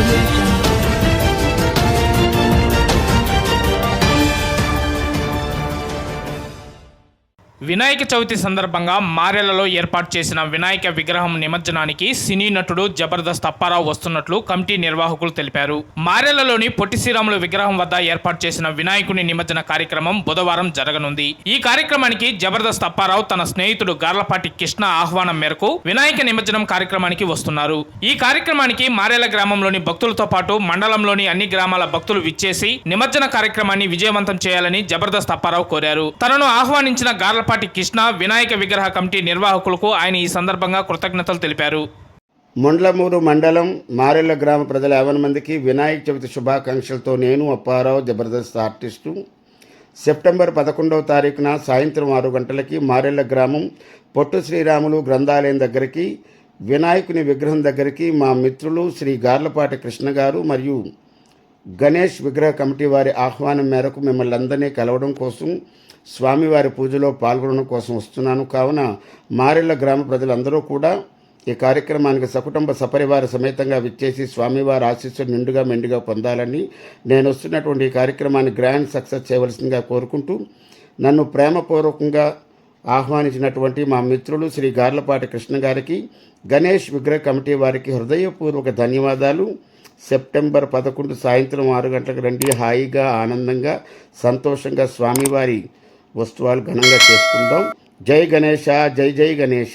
Audio Jungle. Vinayaka Chavithi సందర్భంగా మారెలలో ఏర్పాటు చేసిన వినాయక విగ్రహం నిమజ్జనానికి సినీ నటుడు జబర్దస్త్ అప్పారావు వస్తున్నట్లు కమిటీ నిర్వాహకులు తెలిపారు. మారెలలోని పొట్టి శ్రీరాములు విగ్రహం వద్ద ఏర్పాటు చేసిన వినాయకుని నిమజ్జన కార్యక్రమం బుధవారం జరగనుంది. ఈ కార్యక్రమానికి జబర్దస్త్ అప్పారావు తన స్నేహితుడు గార్లపాటి కృష్ణ ఆహ్వానం మేరకు వినాయక నిమజ్జనం కార్యక్రమానికి వస్తున్నారు. ఈ కార్యక్రమానికి మారెల గ్రామంలోని భక్తులతో పాటు మండలంలోని అన్ని గ్రామాల భక్తులు విచ్చేసి నిమజ్జన కార్యక్రమాన్ని విజయవంతం చేయాలని జబర్దస్త్ అప్పారావు కోరారు. తనను ఆహ్వానించిన గార్లపాటి కృష్ణ వినాయక విగ్రహ కమిటీ నిర్వాహకులకు ఆయన ఈ సందర్భంగా కృతజ్ఞతలు తెలిపారు. మొండ్లమూరు మండలం మారెళ్ళ గ్రామ ప్రజల 50 మందికి వినాయక చవితి శుభాకాంక్షలతో నేను అప్పారావు జబర్దస్త్ ఆర్టిస్టు సెప్టెంబర్ 11వ తారీఖున సాయంత్రం 6 గంటలకి మారెళ్ళ గ్రామం పొట్టు శ్రీరాములు గ్రంథాలయం దగ్గరికి వినాయకుని విగ్రహం దగ్గరికి మా మిత్రులు శ్రీ గార్లపాటి కృష్ణ గారు మరియు గణేష్ విగ్రహ కమిటీ వారి ఆహ్వానం మేరకు మిమ్మల్ని అందరినీ కలవడం కోసం స్వామివారి పూజలో పాల్గొనడం కోసం వస్తున్నాను. కావున మారెళ్ళ గ్రామ ప్రజలందరూ కూడా ఈ కార్యక్రమానికి సకుటుంబ సపరివార సమేతంగా విచ్చేసి స్వామివారి ఆశీస్సులు నిండుగా మెండుగా పొందాలని, నేను వస్తున్నటువంటి ఈ కార్యక్రమాన్ని గ్రాండ్ సక్సెస్ చేయవలసిందిగా కోరుకుంటూ నన్ను ప్రేమపూర్వకంగా ఆహ్వానించినటువంటి మా మిత్రులు శ్రీ గార్లపాటి కృష్ణ గారికి, గణేష్ విగ్రహ కమిటీ వారికి హృదయపూర్వక ధన్యవాదాలు. సెప్టెంబర్ 11 సాయంత్రం 6 గంటలకు రండి. హాయిగా ఆనందంగా సంతోషంగా స్వామివారి ఉత్సవాలు ఘనంగా చేసుకుందాం. జై గణేశ, జై జై గణేశ.